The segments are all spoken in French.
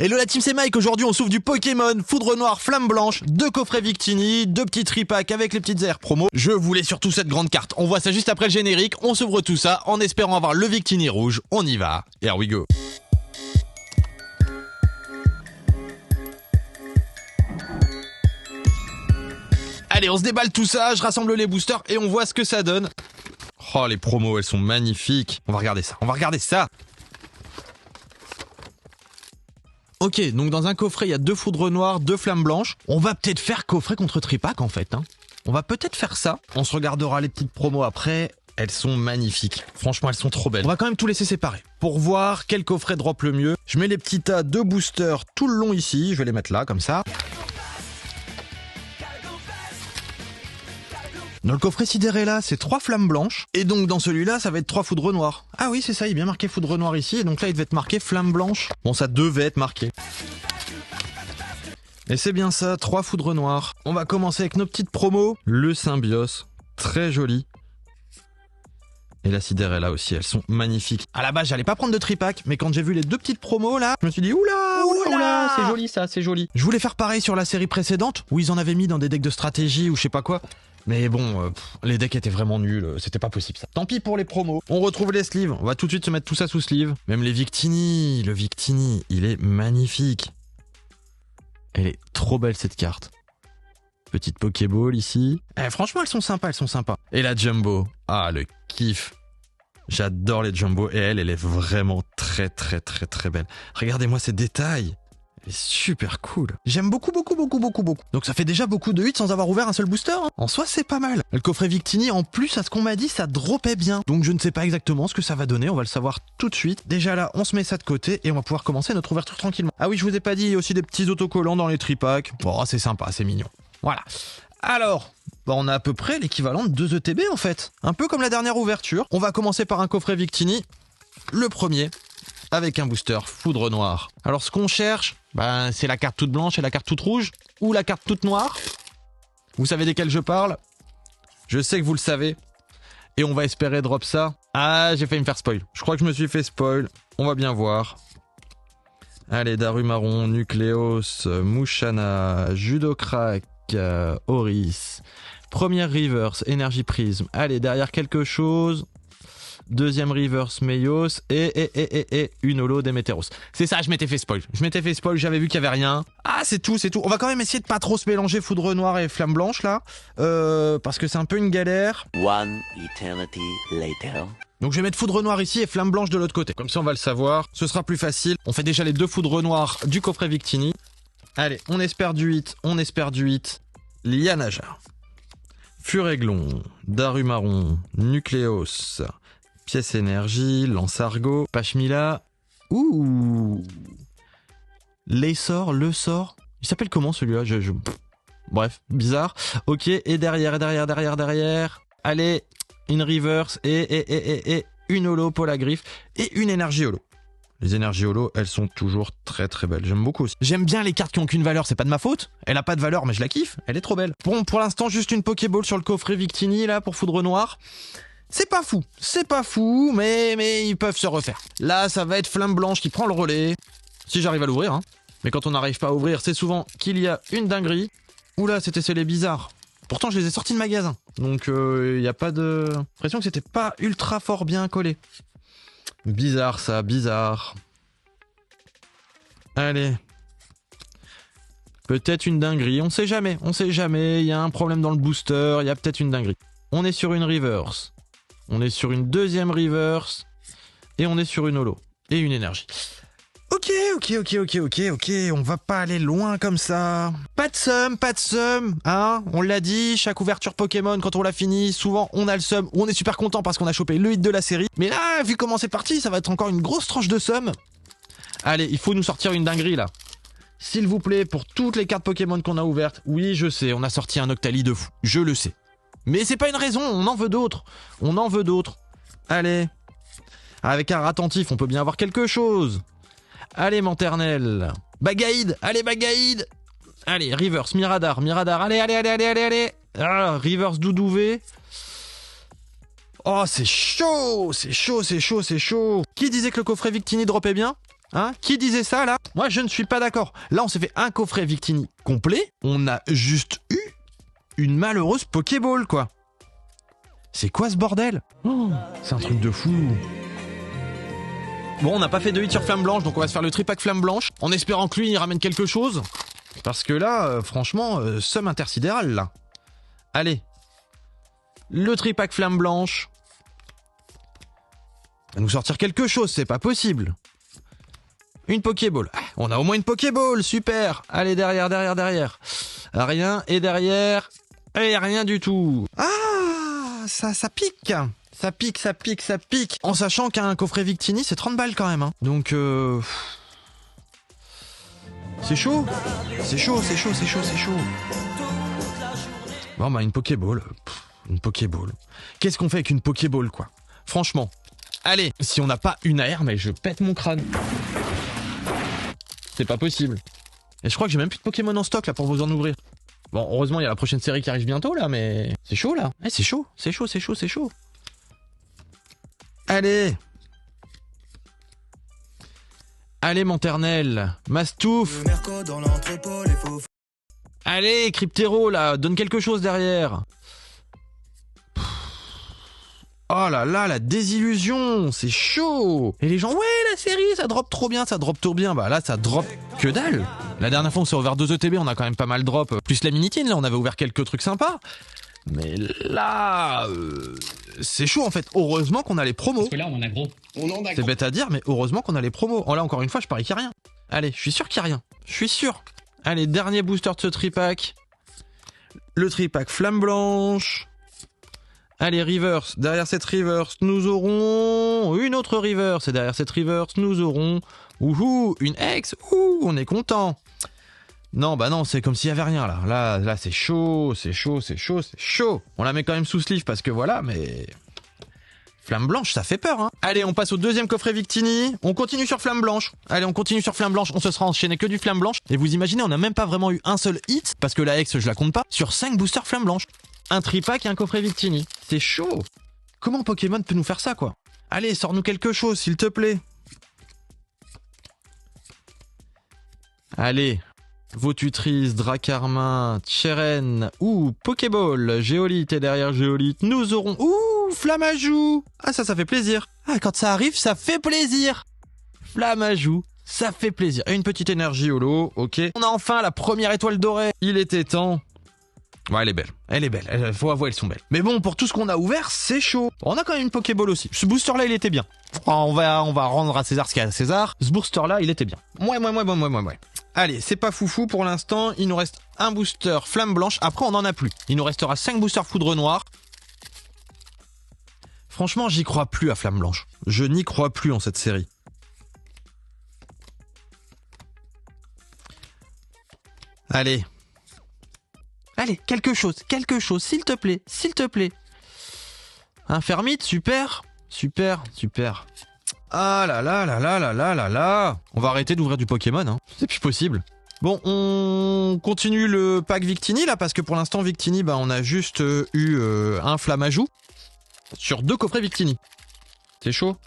Hello la team, c'est Mike. Aujourd'hui on s'ouvre du Pokémon Foudre Noire Flamme Blanche, 2 coffrets Victini, 2 petits tripacks avec les petites airs promo. Je voulais surtout cette grande carte. On voit ça juste après le générique. On s'ouvre tout ça en espérant avoir le Victini rouge. On y va. Here we go. Allez, on se déballe tout ça, je rassemble les boosters et on voit ce que ça donne. Oh, les promos, elles sont magnifiques. On va regarder ça. Ok, donc dans un coffret, il y a 2 foudres noires, 2 flammes blanches. On va peut-être faire coffret contre tripack en fait. On va peut-être faire ça. On se regardera les petites promos après. Elles sont magnifiques. Franchement, elles sont trop belles. On va quand même tout laisser séparer. Pour voir quel coffret drop le mieux, je mets les petits tas de boosters tout le long ici. Je vais les mettre là, comme ça. Dans le coffret Sidérella, c'est 3 flammes blanches. Et donc dans celui-là, ça va être 3 foudres noires. Ah oui, c'est ça, il est bien marqué foudre noire ici. Et donc là, il devait être marqué flamme blanche. Bon, ça devait être marqué. Et c'est bien ça, 3 foudres noires. On va commencer avec nos petites promos. Le Symbios, très joli. Et la Sidérella aussi, elles sont magnifiques. À la base, j'allais pas prendre de tripack, mais quand j'ai vu les 2 petites promos là, je me suis dit oula, c'est joli ça, c'est joli. Je voulais faire pareil sur la série précédente, où ils en avaient mis dans des decks de stratégie ou je sais pas quoi. Mais bon, les decks étaient vraiment nuls, c'était pas possible ça. Tant pis pour les promos. On retrouve les sleeves, on va tout de suite se mettre tout ça sous sleeve. Même les Victini, le Victini, il est magnifique. Elle est trop belle cette carte. Petite Pokéball ici. Franchement, elles sont sympas. Et la Jumbo, ah le kiff. J'adore les Jumbo et elle est vraiment très belle. Regardez-moi ces détails. Elle est super cool. J'aime beaucoup. Donc ça fait déjà beaucoup de hits sans avoir ouvert un seul booster. En soi, c'est pas mal. Le coffret Victini, en plus, à ce qu'on m'a dit, ça dropait bien. Donc je ne sais pas exactement ce que ça va donner. On va le savoir tout de suite. Déjà là, on se met ça de côté et on va pouvoir commencer notre ouverture tranquillement. Ah oui, je vous ai pas dit, il y a aussi des petits autocollants dans les tripacks. Bon, c'est sympa, c'est mignon. Voilà. Alors, on a à peu près l'équivalent de 2 ETB en fait. Un peu comme la dernière ouverture. On va commencer par un coffret Victini. Le premier. Avec un booster Foudre Noire. Alors ce qu'on cherche, c'est la carte toute blanche et la carte toute rouge, ou la carte toute noire. Vous savez desquelles je parle? Je sais que vous le savez. Et on va espérer drop ça. Ah, j'ai failli me faire spoil. Je crois que je me suis fait spoil. On va bien voir. Allez, Darumaron, Nucleos, Mouchana, Judocrack, Oris. Première reverse, Énergie Prisme. Allez, derrière quelque chose... Deuxième reverse Meios et une holo Démétéros. C'est ça, je m'étais fait spoil, j'avais vu qu'il y avait rien. Ah, c'est tout. On va quand même essayer de pas trop se mélanger Foudre Noire et Flamme Blanche là. Parce que c'est un peu une galère. One eternity later. Donc je vais mettre Foudre Noire ici et Flamme Blanche de l'autre côté. Comme ça on va le savoir, ce sera plus facile. On fait déjà les 2 Foudres Noires du coffret Victini. Allez, on espère du 8. Lianaja. Furéglon, Darumaron, Nucleos... Pièce énergie, Lance-Argot, Pachmila. Ouh. Le sort. Il s'appelle comment celui-là? Bref, bizarre. Ok, et derrière. Allez, une reverse et une holo Polagriffe et une énergie holo. Les énergies holo, elles sont toujours très belles. J'aime beaucoup aussi. J'aime bien les cartes qui ont qu'une valeur, c'est pas de ma faute. Elle a pas de valeur, mais je la kiffe. Elle est trop belle. Bon, pour l'instant, juste une Pokéball sur le coffret Victini là pour Foudre Noire. C'est pas fou, mais ils peuvent se refaire. Là, ça va être Flamme Blanche qui prend le relais. Si j'arrive à l'ouvrir, Mais quand on n'arrive pas à ouvrir, c'est souvent qu'il y a une dinguerie. Oula, c'était scellé bizarre. Pourtant, je les ai sortis de magasin. Donc, il n'y a pas de... J'ai l'impression que c'était pas ultra fort bien collé. Bizarre, ça, bizarre. Allez. Peut-être une dinguerie, on sait jamais. Il y a un problème dans le booster, il y a peut-être une dinguerie. On est sur une reverse. On est sur une deuxième reverse. Et on est sur une holo. Et une énergie. Ok. On va pas aller loin comme ça. Pas de somme. On l'a dit, chaque ouverture Pokémon, quand on l'a fini, souvent on a le somme. Ou on est super content parce qu'on a chopé le hit de la série. Mais là, vu comment c'est parti, ça va être encore une grosse tranche de somme. Allez, il faut nous sortir une dinguerie là. S'il vous plaît, pour toutes les cartes Pokémon qu'on a ouvertes. Oui, je sais, on a sorti un Octali de fou. Je le sais. Mais c'est pas une raison, on en veut d'autres. Allez. Avec un attentif, on peut bien avoir quelque chose. Allez, Manternel. Bagaïd. Allez, reverse, Miradar. Allez. Ah, reverse Doudouvé. Oh, c'est chaud. Qui disait que le coffret Victini dropait bien? Hein? Qui disait ça là? Moi je ne suis pas d'accord. Là on s'est fait un coffret Victini complet. On a juste eu une malheureuse Pokéball quoi. C'est quoi ce bordel? Oh, c'est un truc de fou. Bon, on n'a pas fait de hit sur Flamme Blanche, donc on va se faire le tripack Flamme Blanche, en espérant que lui il ramène quelque chose. Parce que là, franchement, somme intersidérale là. Allez. Le tripack Flamme Blanche. Il va nous sortir quelque chose, c'est pas possible. Une Pokéball. On a au moins une Pokéball, super. Allez, derrière. Rien, et derrière, et rien du tout. Ah, ça pique. Ça pique. En sachant qu'un coffret Victini, c'est 30 balles quand même. Hein. Donc, c'est chaud. C'est chaud. Bon, bah, une Pokéball. Une Pokéball. Qu'est-ce qu'on fait avec une Pokéball, quoi? Franchement. Allez, si on n'a pas une AR, mais je pète mon crâne. C'est pas possible. Et je crois que j'ai même plus de Pokémon en stock là pour vous en ouvrir. Bon, heureusement, il y a la prochaine série qui arrive bientôt là, mais c'est chaud là. C'est chaud. Allez, Monternel, Mastouf. Allez, Cryptero là, donne quelque chose derrière. Oh là là, la désillusion, c'est chaud. Et les gens, ouais, la série, ça drop trop bien. Bah là, ça drop que dalle. La dernière fois, on s'est ouvert 2 ETB, on a quand même pas mal drop. Plus la Minitine, là, on avait ouvert quelques trucs sympas. Mais là, c'est chaud en fait. Heureusement qu'on a les promos. Parce que là, on en a gros. C'est bête à dire, mais heureusement qu'on a les promos. Oh là, encore une fois, je parie qu'il n'y a rien. Allez, je suis sûr qu'il n'y a rien. Je suis sûr. Allez, dernier booster de ce tripack. Le tripack Flamme Blanche. Allez, reverse. Derrière cette reverse, nous aurons une autre reverse. Et derrière cette reverse, nous aurons une ex. On est content. Non, bah non, c'est comme s'il y avait rien là. Là, c'est chaud. On la met quand même sous sleeve parce que voilà, mais Flamme Blanche, ça fait peur. Hein. Allez, on passe au deuxième coffret Victini. On continue sur Flamme Blanche. On se sera enchaîné que du Flamme Blanche. Et vous imaginez, on n'a même pas vraiment eu un seul hit parce que la ex, je la compte pas. Sur 5 boosters Flamme Blanche. Un tripack et un coffret Victini. C'est chaud. Comment Pokémon peut nous faire ça, quoi? Allez, sors-nous quelque chose, s'il te plaît. Allez. Votutrice, Dracarmin, Cheren, Pokéball, Géolite et derrière Géolite, nous aurons... Flamajou. Ah, ça fait plaisir. Ah, quand ça arrive, ça fait plaisir. Flamajou. Ça fait plaisir. Et une petite énergie holo, ok. On a enfin la première étoile dorée. Il était temps. Ouais, elle est belle. Faut avouer, elles sont belles. Mais bon, pour tout ce qu'on a ouvert, c'est chaud. On a quand même une Pokéball aussi. Ce booster-là, il était bien. On va rendre à César ce qu'il y a à César. Ce booster-là, il était bien. Ouais. Allez, c'est pas foufou pour l'instant. Il nous reste un booster Flamme Blanche. Après, on n'en a plus. Il nous restera 5 boosters Foudre Noire. Franchement, j'y crois plus à Flamme Blanche. Je n'y crois plus en cette série. Allez, quelque chose, s'il te plaît. Un Fermite, super. Ah là. On va arrêter d'ouvrir du Pokémon, hein. C'est plus possible. Bon, on continue le pack Victini, là, parce que pour l'instant, Victini, on a juste eu un Flamajou sur 2 coffrets Victini. C'est chaud.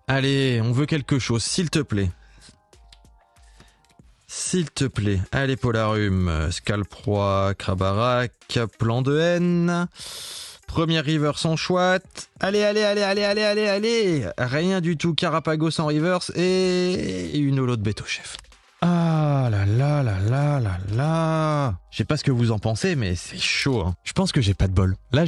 Allez, on veut quelque chose, s'il te plaît. Allez, Polarum, Scalproie, Krabarak, Plan de haine. Première reverse en chouette. Allez. Rien du tout, Carapagos en reverse et une holo de Beto Chef. Ah là. Je sais pas ce que vous en pensez, mais c'est chaud. Hein. Je pense que j'ai pas de bol. Là,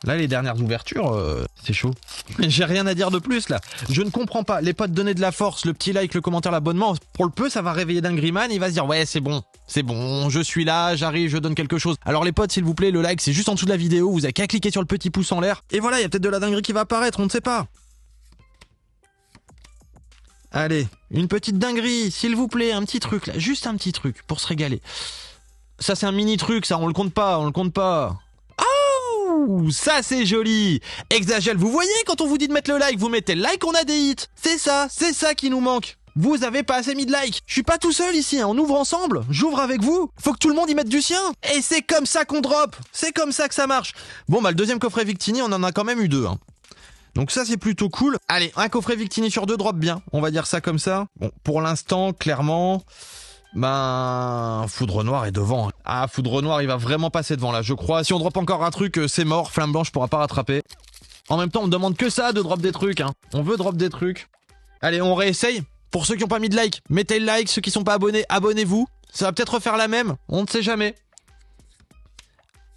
Là, les dernières ouvertures, c'est chaud. J'ai rien à dire de plus, là. Je ne comprends pas. Les potes, donnez de la force, le petit like, le commentaire, l'abonnement. Pour le peu, ça va réveiller Dingryman. Il va se dire, ouais, c'est bon, je suis là, j'arrive, je donne quelque chose. Alors les potes, s'il vous plaît, le like, c'est juste en dessous de la vidéo. Vous avez qu'à cliquer sur le petit pouce en l'air. Et voilà, il y a peut-être de la dinguerie qui va apparaître, on ne sait pas. Allez, une petite dinguerie, s'il vous plaît, un petit truc là, juste un petit truc pour se régaler. Ça c'est un mini truc, ça on le compte pas. Oh, ça c'est joli. Exagel, vous voyez quand on vous dit de mettre le like, vous mettez le like, on a des hits. C'est ça qui nous manque. Vous avez pas assez mis de like. Je suis pas tout seul ici, hein. On ouvre ensemble. J'ouvre avec vous. Faut que tout le monde y mette du sien. Et c'est comme ça qu'on drop. C'est comme ça que ça marche. Bon, le deuxième coffret Victini, on en a quand même eu 2. Hein. Donc ça c'est plutôt cool. Allez, un coffret Victini sur 2 drop bien, on va dire ça comme ça. Bon, pour l'instant, clairement, Foudre Noire est devant. Ah, Foudre Noire, il va vraiment passer devant là, je crois. Si on drop encore un truc, c'est mort, Flamme Blanche pourra pas rattraper. En même temps, on me demande que ça de drop des trucs, hein. On veut drop des trucs. Allez, on réessaye. Pour ceux qui n'ont pas mis de like, mettez le like. Ceux qui sont pas abonnés, abonnez-vous. Ça va peut-être refaire la même, on ne sait jamais.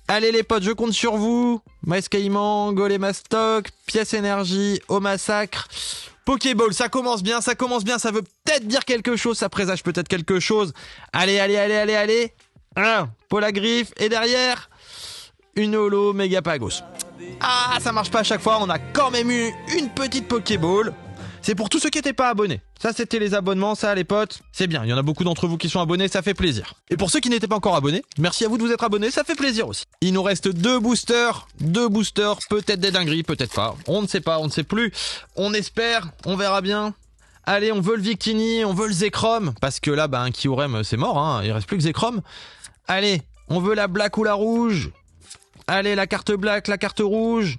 Allez les potes, je compte sur vous. Maïs Caïman, Golémastoc, Pièce Énergie, au massacre. Pokéball, ça commence bien, ça veut peut-être dire quelque chose, ça présage peut-être quelque chose. Allez. Polagriffe, et derrière, une holo Mégapagos. Ah, ça marche pas à chaque fois, on a quand même eu une petite Pokéball. C'est pour tous ceux qui n'étaient pas abonnés. Ça, c'était les abonnements, ça, les potes. C'est bien, il y en a beaucoup d'entre vous qui sont abonnés, ça fait plaisir. Et pour ceux qui n'étaient pas encore abonnés, merci à vous de vous être abonnés, ça fait plaisir aussi. Il nous reste 2 boosters, peut-être des dingueries, peut-être pas. On ne sait pas, on ne sait plus. On espère, on verra bien. Allez, on veut le Victini, on veut le Zekrom, parce que là, un Kyurem, c'est mort, hein, il reste plus que Zekrom. Allez, on veut la black ou la rouge. Allez, la carte black, la carte rouge.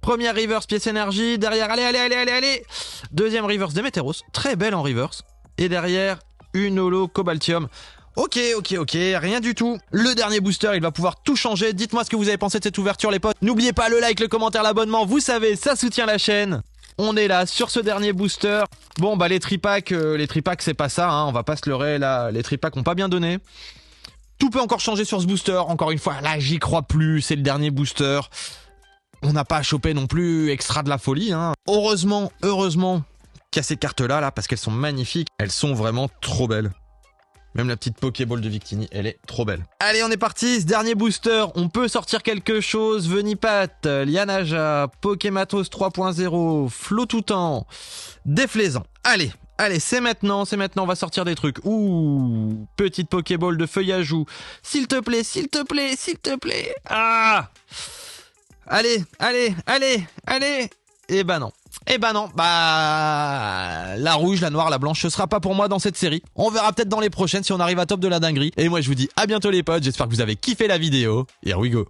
Première reverse pièce énergie, derrière, allez. Deuxième reverse Démétéros, très belle en reverse. Et derrière, une holo Cobaltium. Ok, rien du tout. Le dernier booster, il va pouvoir tout changer. Dites-moi ce que vous avez pensé de cette ouverture les potes. N'oubliez pas le like, le commentaire, l'abonnement, vous savez, ça soutient la chaîne. On est là sur ce dernier booster. Bon les tripacks c'est pas ça, hein, on va pas se leurrer là, les tripacks ont pas bien donné. Tout peut encore changer sur ce booster, encore une fois, là j'y crois plus, c'est le dernier booster. On n'a pas à choper non plus extra de la folie, hein. Heureusement qu'il y a ces cartes-là, là, parce qu'elles sont magnifiques. Elles sont vraiment trop belles. Même la petite Pokéball de Victini, elle est trop belle. Allez, on est parti, ce dernier booster, on peut sortir quelque chose. Venipat, Lianaja, Pokématos 3.0, Flottoutan, Déflaisant. Allez, c'est maintenant, on va sortir des trucs. Ouh, petite Pokéball de Feuillajou. S'il te plaît. Ah! Allez. Eh ben non. La rouge, la noire, la blanche, ce sera pas pour moi dans cette série. On verra peut-être dans les prochaines si on arrive à top de la dinguerie. Et moi je vous dis à bientôt les potes, j'espère que vous avez kiffé la vidéo. Here we go.